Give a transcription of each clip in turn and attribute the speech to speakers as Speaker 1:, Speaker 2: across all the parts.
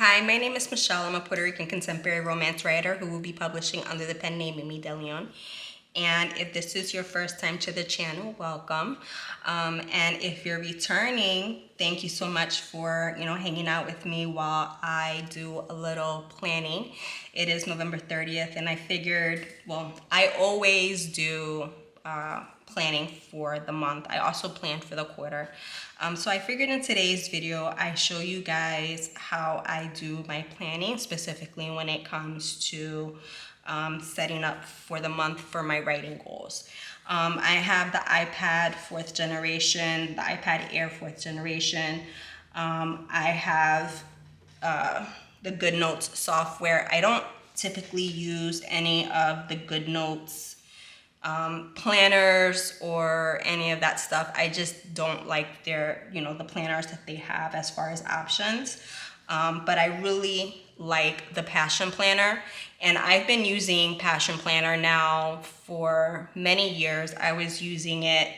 Speaker 1: Hi, my name is Michelle. I'm a Puerto Rican contemporary romance writer who will be publishing under the pen name Mimi De Leon. And if this is your first time to the channel, welcome. And if you're returning, thank you so much for hanging out with me while I do a little planning. It is November 30th, and I figured, well, I always do planning for the month. I also plan for the quarter. So I figured in today's video, I show you guys how I do my planning, specifically when it comes to setting up for the month for my writing goals. I have the iPad 4th generation, the iPad Air 4th generation. I have the GoodNotes software. I don't typically use any of the GoodNotes planners or any of that stuff. I just don't like their, the planners that they have as far as options. But I really like the Passion Planner, and I've been using Passion Planner now for many years. I was using it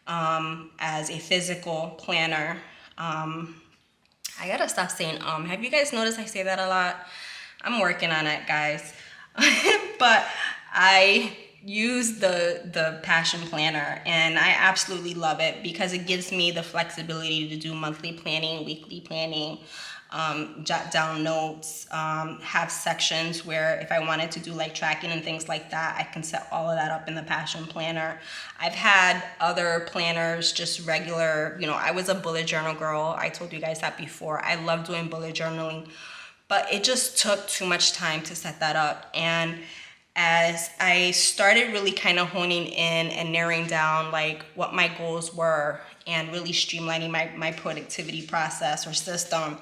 Speaker 1: as a physical planner. I gotta stop saying have you guys noticed I say that a lot? I'm working on it, guys. But I use the Passion Planner, and I absolutely love it because it gives me the flexibility to do monthly planning, weekly planning, jot down notes, have sections where if I wanted to do like tracking and things like that, I can set all of that up in the Passion Planner. I've had other planners, just regular, I was a bullet journal girl. I told you guys that before. I love doing bullet journaling, but it just took too much time to set that up. And as I started really kind of honing in and narrowing down like what my goals were and really streamlining my productivity process or system,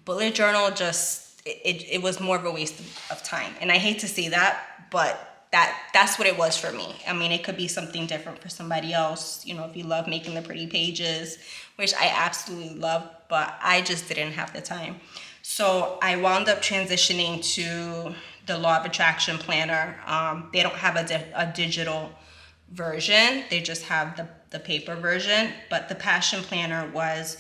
Speaker 1: bullet journal just, it was more of a waste of time. And I hate to say that, but that's what it was for me. I mean, it could be something different for somebody else, if you love making the pretty pages, which I absolutely love, but I just didn't have the time. So I wound up transitioning to the Law of Attraction Planner. They don't have a digital version. They just have the paper version. But the Passion Planner was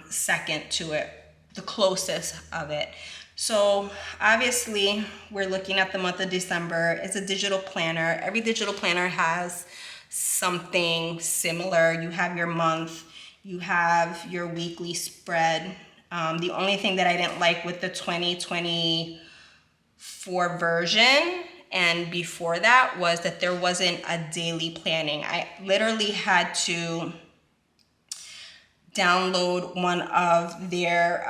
Speaker 1: second to it, the closest of it. So obviously, we're looking at the month of December. It's a digital planner. Every digital planner has something similar. You have your month. You have your weekly spread. The only thing that I didn't like with the 2024 version and before that was that there wasn't a daily planning. I literally had to download one of their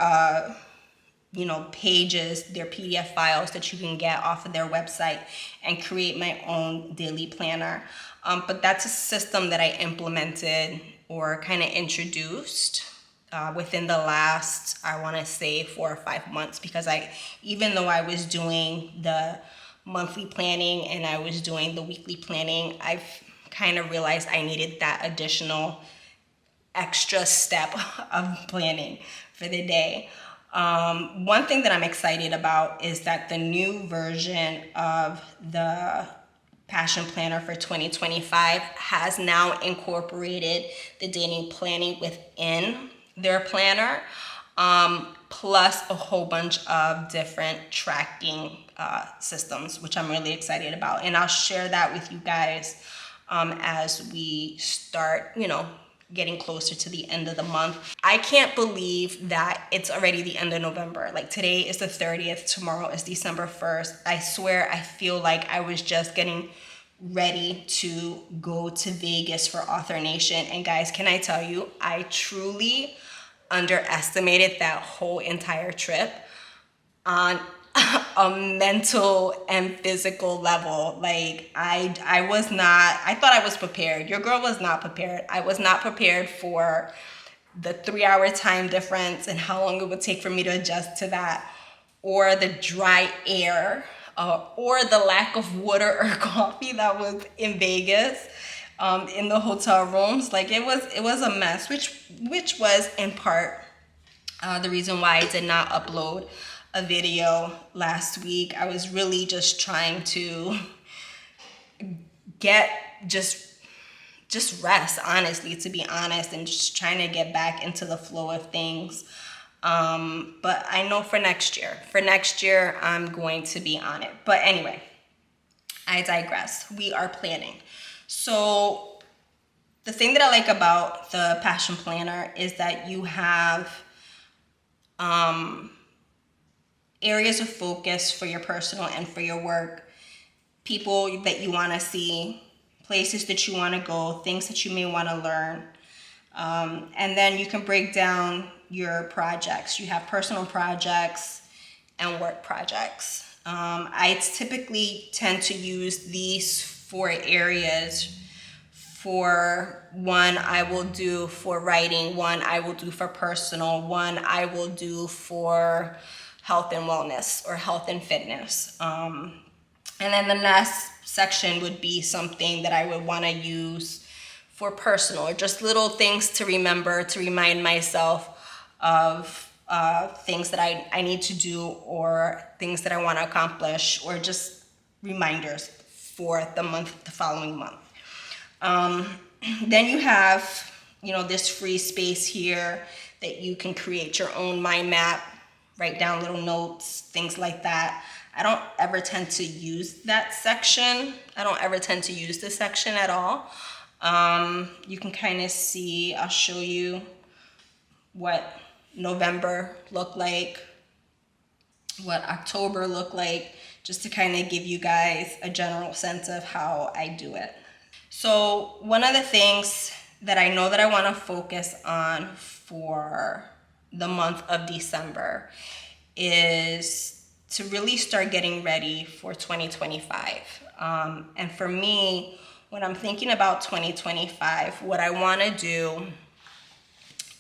Speaker 1: pages, their PDF files that you can get off of their website and create my own daily planner. But that's a system that I implemented or kind of introduced within the last, I want to say 4 or 5 months, because even though I was doing the monthly planning and I was doing the weekly planning, I've kind of realized I needed that additional extra step of planning for the day. One thing that I'm excited about is that the new version of the Passion Planner for 2025 has now incorporated the daily planning within their planner, plus a whole bunch of different tracking systems, which I'm really excited about. And I'll share that with you guys as we start, getting closer to the end of the month. I can't believe that it's already the end of November. Like, today is the 30th, tomorrow is December 1st. I swear I feel like I was just getting ready to go to Vegas for Author Nation. And guys, can I tell you, I truly underestimated that whole entire trip on a mental and physical level. Like, I thought I was prepared. Your girl was not prepared. I was not prepared for the 3-hour time difference and how long it would take for me to adjust to that, or the dry air, or the lack of water or coffee that was in Vegas. In the hotel rooms, like it was a mess, which was in part the reason why I did not upload a video last week. I was really just trying to get just rest, honestly, to be honest, and just trying to get back into the flow of things. But I know for next year, I'm going to be on it. But anyway, I digress. We are planning. So the thing that I like about the Passion Planner is that you have areas of focus for your personal and for your work, people that you want to see, places that you want to go, things that you may want to learn. And then you can break down your projects. You have personal projects and work projects. I typically tend to use these 4 areas. For one, I will do for writing, one I will do for personal, one I will do for health and wellness or health and fitness. And then the last section would be something that I would want to use for personal, or just little things to remember, to remind myself of things that I need to do, or things that I want to accomplish, or just reminders for the following month. Then you have, this free space here that you can create your own mind map, write down little notes, things like that. I don't ever tend to use that section. I don't ever tend to use this section at all. You can kind of see, I'll show you what November looked like, what October looked like, just to kind of give you guys a general sense of how I do it. So one of the things that I know that I want to focus on for the month of December is to really start getting ready for 2025. And for me, when I'm thinking about 2025, what I want to do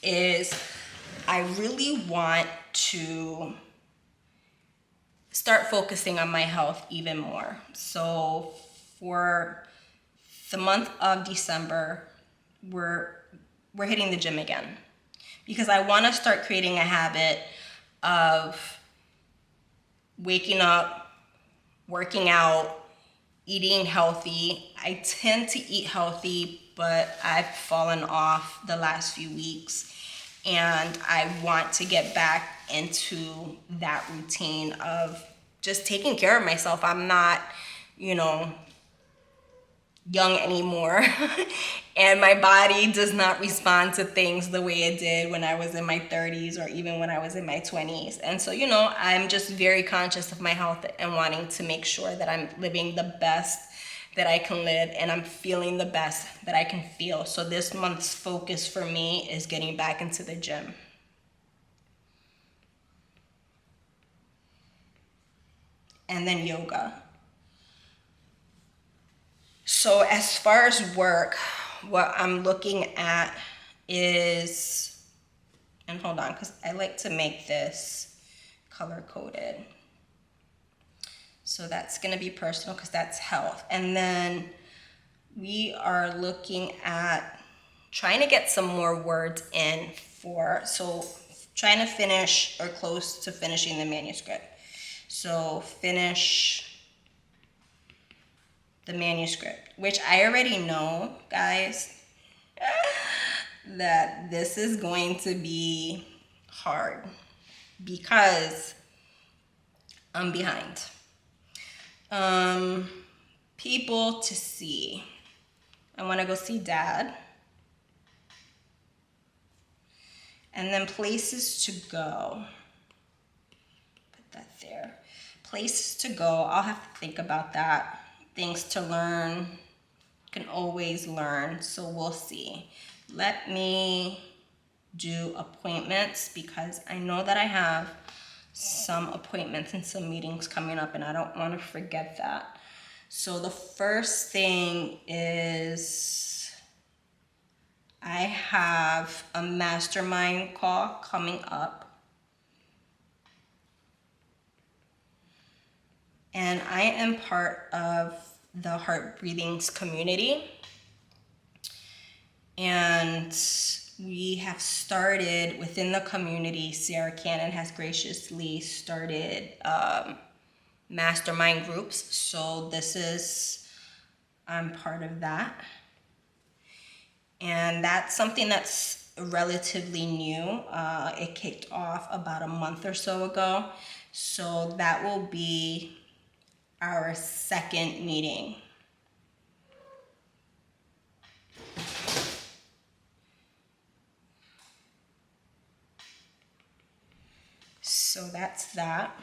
Speaker 1: is I really want to start focusing on my health even more. So for the month of December, we're hitting the gym again, because I want to start creating a habit of waking up, working out, eating healthy. I tend to eat healthy, but I've fallen off the last few weeks, and I want to get back into that routine of just taking care of myself. I'm not, young anymore, and my body does not respond to things the way it did when I was in my 30s or even when I was in my 20s. And so, I'm just very conscious of my health and wanting to make sure that I'm living the best that I can live and I'm feeling the best that I can feel. So this month's focus for me is getting back into the gym. And then yoga. So as far as work, what I'm looking at is, and hold on, because I like to make this color coded. So that's going to be personal because that's health. And then we are looking at trying to get some more words in so trying to finish or close to finishing the manuscript. So finish the manuscript, which I already know, guys, that this is going to be hard because I'm behind. People to see. I want to go see Dad. And then places to go. Put that there. Places to go. I'll have to think about that. Things to learn. Can always learn, so we'll see. Let me do appointments, because I know that I have some appointments and some meetings coming up, and I don't want to forget that. So the first thing is I have a mastermind call coming up, and I am part of the Heart Breathings community, and we have started within the community. Sarah Cannon has graciously started mastermind groups, so I'm part of that, and that's something that's relatively new. It kicked off about a month or so ago. So that will be our second meeting. So that's that.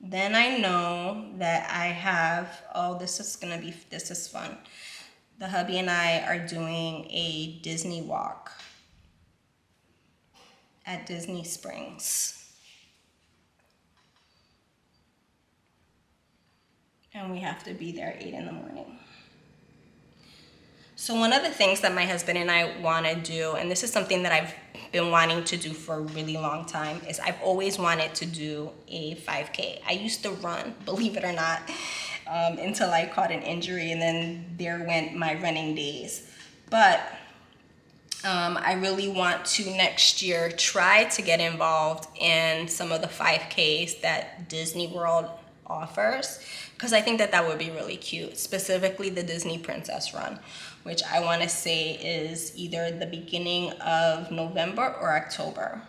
Speaker 1: Then I know that I have, oh, this is fun. The hubby and I are doing a Disney walk at Disney Springs. And we have to be there at 8 in the morning. So one of the things that my husband and I want to do, and this is something that I've been wanting to do for a really long time, is I've always wanted to do a 5K. I used to run, believe it or not, until I caught an injury, and then there went my running days. But I really want to next year try to get involved in some of the 5Ks that Disney World offers, because I think that that would be really cute, specifically the Disney Princess Run, which I want to say is either the beginning of November or October.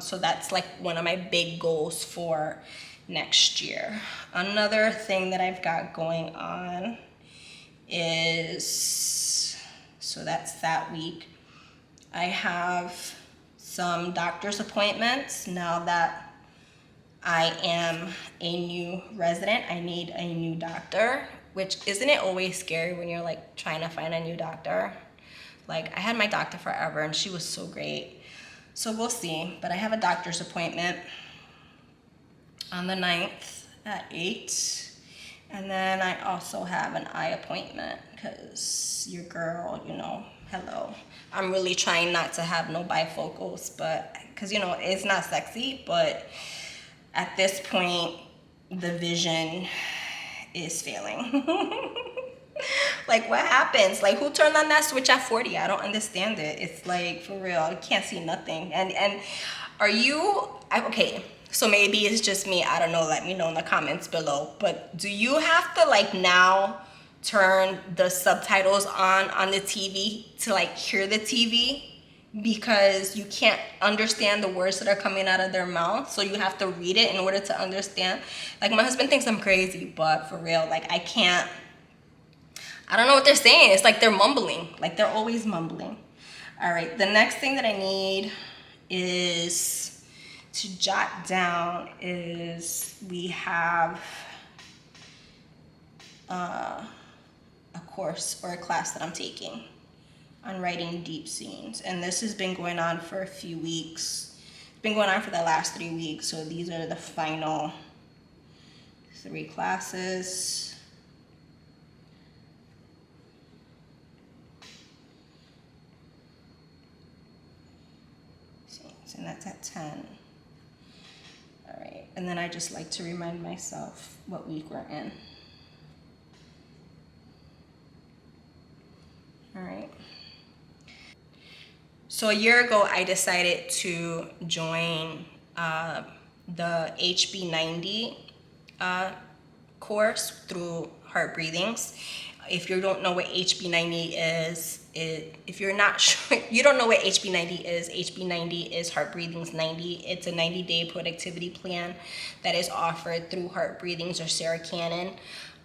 Speaker 1: So that's like one of my big goals for next year. Another thing that I've got going on is, so that's that week. I have some doctor's appointments now that I am a new resident. I need a new doctor, which isn't it always scary when you're like trying to find a new doctor? Like I had my doctor forever and she was so great. So we'll see, but I have a doctor's appointment on the 9th at 8. And then I also have an eye appointment because your girl, hello. I'm really trying not to have no bifocals, but because, it's not sexy, but at this point, the vision is failing. Like, what happens? Like, who turned on that switch at 40? I don't understand it. It's like, for real, I can't see nothing. And are you, okay, so maybe it's just me. I don't know. Let me know in the comments below. But do you have to, like, now turn the subtitles on the TV to, like, hear the TV? Because you can't understand the words that are coming out of their mouth, so you have to read it in order to understand. Like, my husband thinks I'm crazy, but for real, like, I don't know what they're saying. It's like they're mumbling, like they're always mumbling. All right, the next thing that I need is to jot down is we have a course or a class that I'm taking on writing deep scenes, and this has been going on for a few weeks. It's been going on for the last 3 weeks, so these are the final 3 classes. And that's at 10. All right, and then I just like to remind myself what week we're in. All right. So a year ago, I decided to join the HB90 course through Heart Breathings. If you don't know what HB90 is, if you're not sure, you don't know what HB90 is, HB90 is Heart Breathings 90. It's a 90-day productivity plan that is offered through Heart Breathings or Sarah Cannon.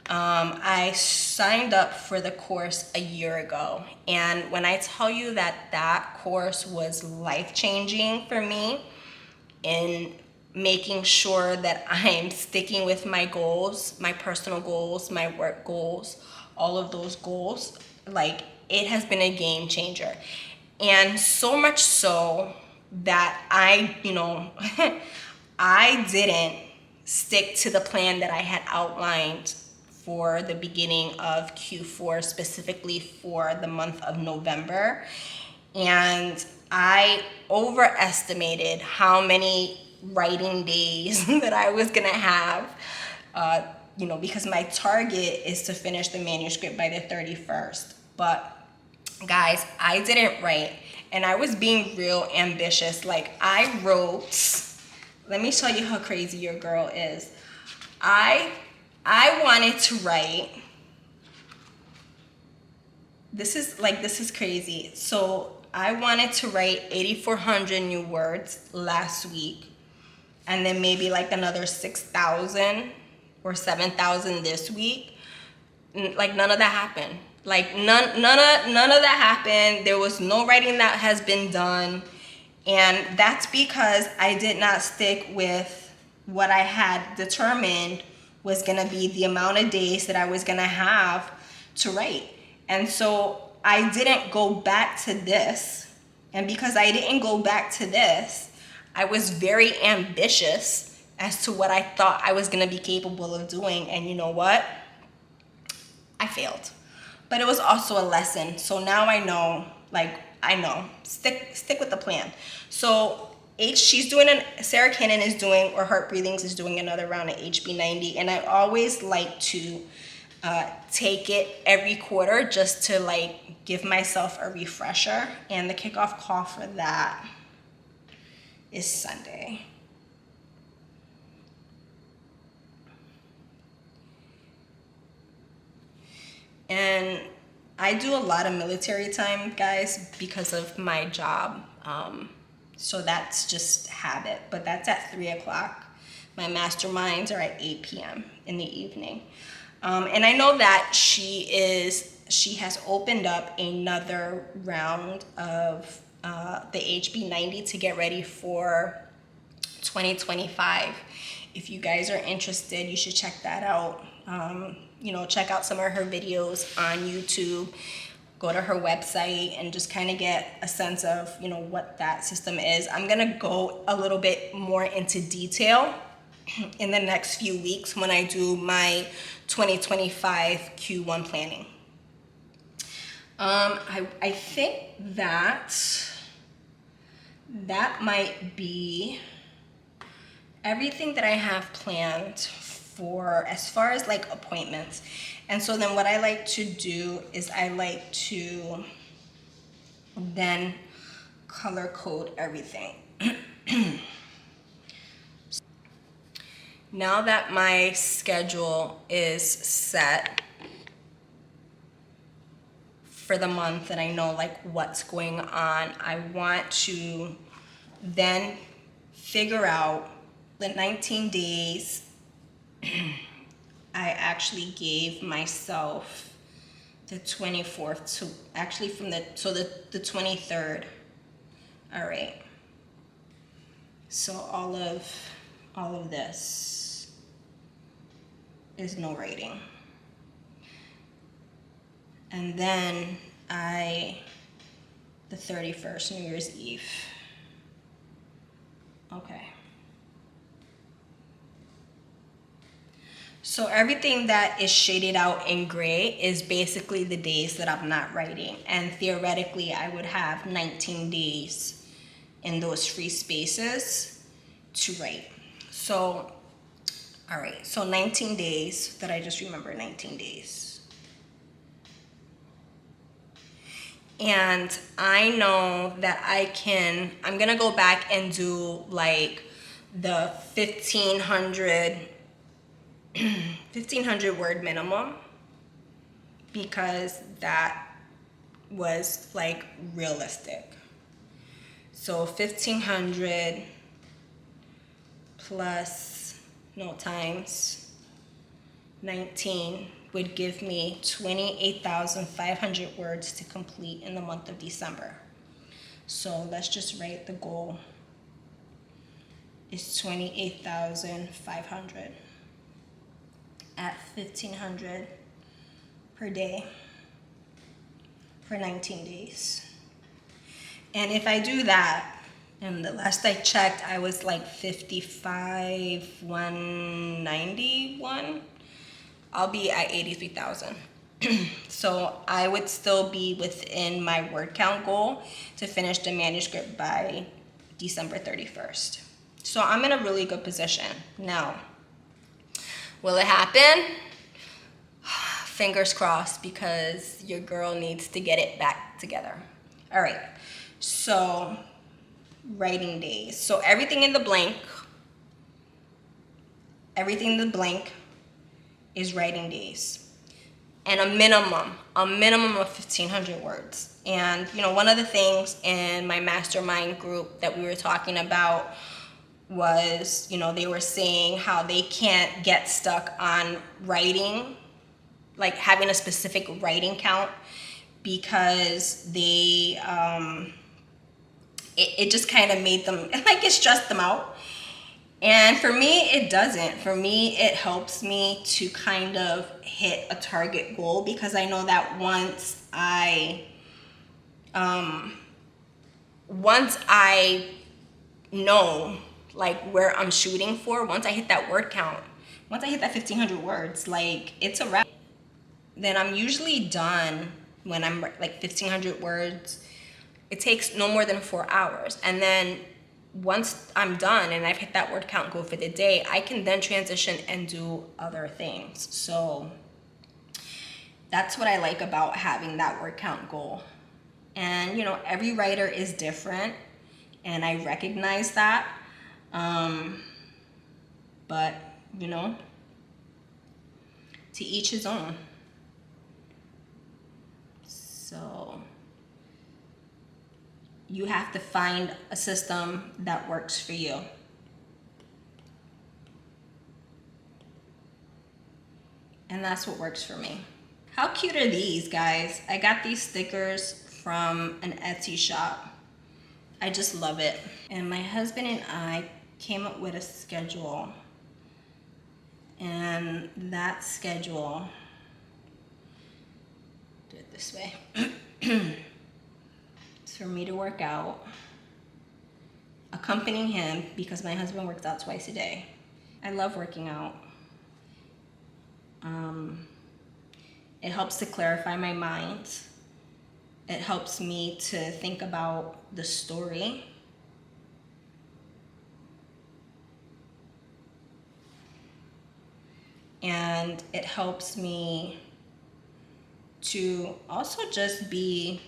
Speaker 1: I signed up for the course a year ago, and when I tell you that that course was life-changing for me in making sure that I'm sticking with my goals, my personal goals, my work goals, all of those goals, like, it has been a game changer. And so much so that I didn't stick to the plan that I had outlined for the beginning of Q4, specifically for the month of November. And I overestimated how many writing days that I was gonna have, because my target is to finish the manuscript by the 31st. But guys, I didn't write, and I was being real ambitious. Like, I wrote, let me show you how crazy your girl is. I wanted to write, this is crazy. So I wanted to write 8,400 new words last week, and then maybe like another 6,000 or 7,000 this week. Like none of that happened. Like none of that happened. There was no writing that has been done, and that's because I did not stick with what I had determined was gonna be the amount of days that I was gonna have to write. And so I didn't go back to this. And because I didn't go back to this, I was very ambitious as to what I thought I was gonna be capable of doing. And you know what? I failed. But it was also a lesson. So now I know, stick with the plan. So Sarah Cannon is doing, or Heart Breathings is doing another round of HB90. And I always like to take it every quarter just to like give myself a refresher. And the kickoff call for that is Sunday. And I do a lot of military time, guys, because of my job. So that's just habit, but that's at 3 o'clock. My masterminds are at 8 p.m. in the evening. And I know that she has opened up another round of the HB90 to get ready for 2025. If you guys are interested, you should check that out. Check out some of her videos on YouTube, go to her website, and just kind of get a sense of, what that system is. I'm going to go a little bit more into detail in the next few weeks when I do my 2025 Q1 planning. I think that might be everything that I have planned for as far as like appointments. And so then what I like to do is I like to then color code everything. Now that my schedule is set for the month and I know like what's going on, I want to then figure out the 19 days. I actually gave myself the 24th to actually the 23rd. All right. So all of this is no writing. And then the 31st, New Year's Eve. Okay. So everything that is shaded out in gray is basically the days that I'm not writing. And theoretically, I would have 19 days in those free spaces to write. So, all right, so 19 days that I just remember, 19 days. And I know that I'm gonna go back and do like the 1,500 word minimum, because that was like realistic. So 1,500 times 19 would give me 28,500 words to complete in the month of December. So let's just write the goal is 28,500 at 1,500 per day for 19 days. And if I do that, and the last I checked, I was like 55,191. I'll be at 83,000. So I would still be within my word count goal to finish the manuscript by December 31st. So I'm in a really good position. Now, will it happen? Fingers crossed, because your girl needs to get it back together. All right, so writing days. So everything in the blank is writing days. and a minimum of 1,500 words. And you know, one of the things in my mastermind group that we were talking about was, you know, they were saying how they can't get stuck on writing, like having a specific writing count, because they it just kind of made them, like, it stressed them out. And for me, it doesn't. For me, it helps me to kind of hit a target goal, because I know that once I know like where I'm shooting for, once I hit that word count, once I hit that 1,500 words, like, it's a wrap. Then I'm usually done. When I'm like 1,500 words, it takes no more than 4 hours. And then once I'm done and I've hit that word count goal for the day, I can then transition and do other things. So that's what I like about having that word count goal. And you know, every writer is different, and I recognize that. But you know, to each his own. So you have to find a system that works for you. And that's what works for me. How cute are these, guys? I got these stickers from an Etsy shop. I just love it. And my husband and I came up with a schedule. And that schedule, do it this way. It's for me to work out, accompanying him, because my husband works out twice a day. I love working out. It helps to clarify my mind. It helps me to think about the story. And it helps me to also just be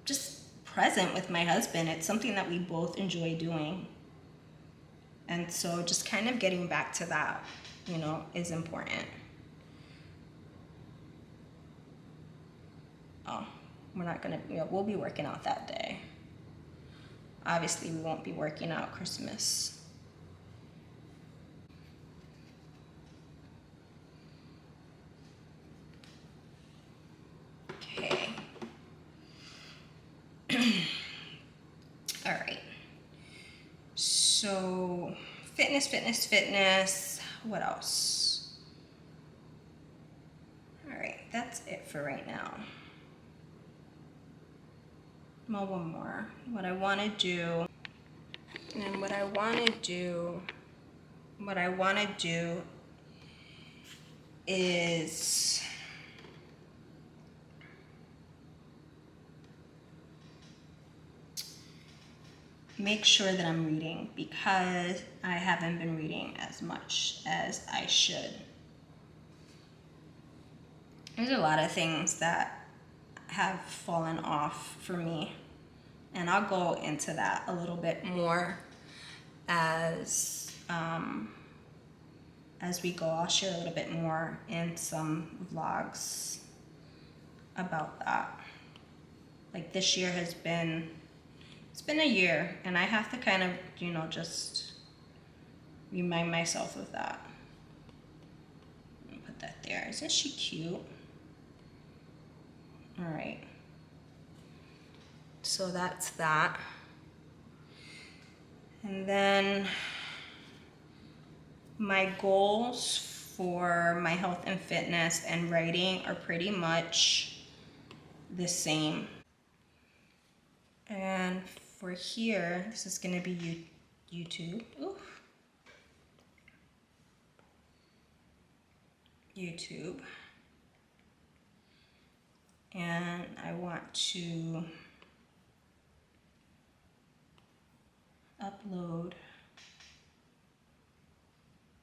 Speaker 1: just present with my husband. It's something that we both enjoy doing. And so just kind of getting back to that, you know, is important. Oh, we're not gonna, you know, we'll be working out that day. Obviously, we won't be working out Christmas. Okay. All right. So, fitness. What else? All right, that's it for right now. Well, one more. What I want to do is make sure that I'm reading, because I haven't been reading as much as I should. There's a lot of things that have fallen off for me, and I'll go into that a little bit more as we go. I'll share a little bit more in some vlogs about that. Like, this year has been, it's been a year, and I have to kind of, you know, just remind myself of that. Put that there. Isn't she cute? All right. So that's that. And then my goals for my health and fitness and writing are pretty much the same. And for here, this is gonna be YouTube. Oof. YouTube. And I want to upload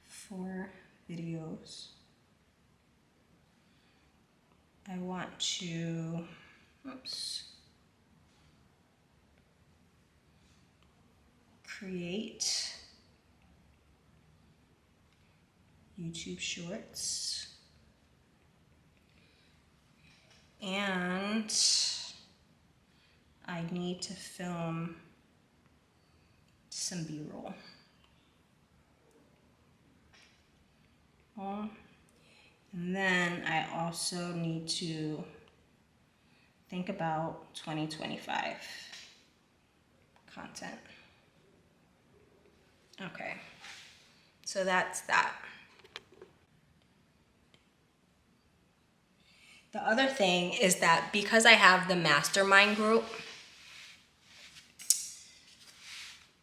Speaker 1: 4 videos. I want to, create YouTube Shorts. And I need to film some B-roll. And then I also need to think about 2025 content. Okay, so that's that. The other thing is that because I have the mastermind group,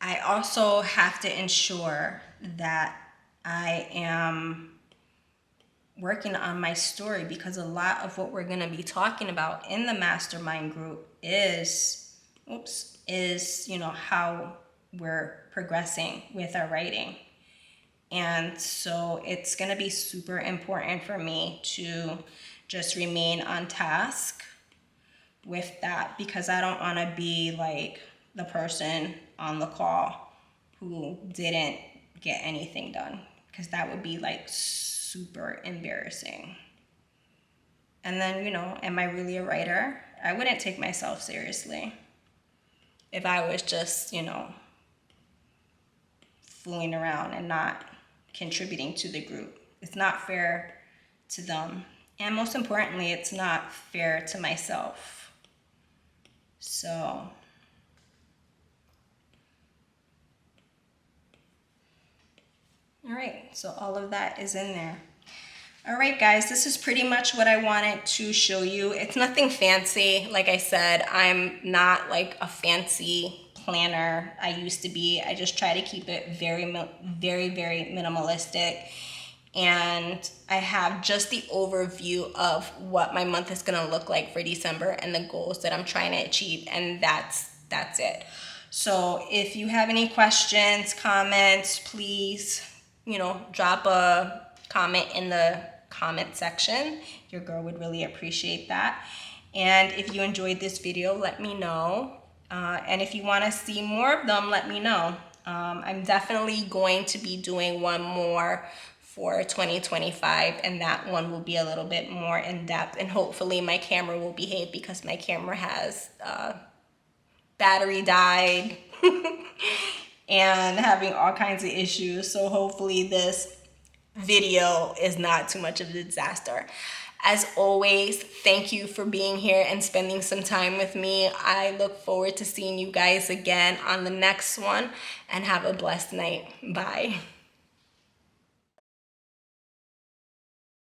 Speaker 1: I also have to ensure that I am working on my story, because a lot of what we're going to be talking about in the mastermind group is how we're progressing with our writing. And so it's going to be super important for me to just remain on task with that, because I don't want to be like the person on the call who didn't get anything done, because that would be like super embarrassing. And then, am I really a writer? I wouldn't take myself seriously if I was just, fooling around and not contributing to the group. It's not fair to them. And most importantly, it's not fair to myself. So, all right, so all of that is in there. All right, guys, this is pretty much what I wanted to show you. It's nothing fancy. Like I said, I'm not like a fancy planner. I used to be. I just try to keep it very, very minimalistic. And I have just the overview of what my month is going to look like for December and the goals that I'm trying to achieve. And that's it. So if you have any questions, comments, please, drop a comment in the comment section. Your girl would really appreciate that. And if you enjoyed this video, let me know. And if you want to see more of them, let me know. I'm definitely going to be doing one more for 2025, and that one will be a little bit more in depth, and hopefully my camera will behave, because my camera has battery died and having all kinds of issues. So hopefully this video is not too much of a disaster. As always, thank you for being here and spending some time with me. I look forward to seeing you guys again on the next one, and have a blessed night. Bye.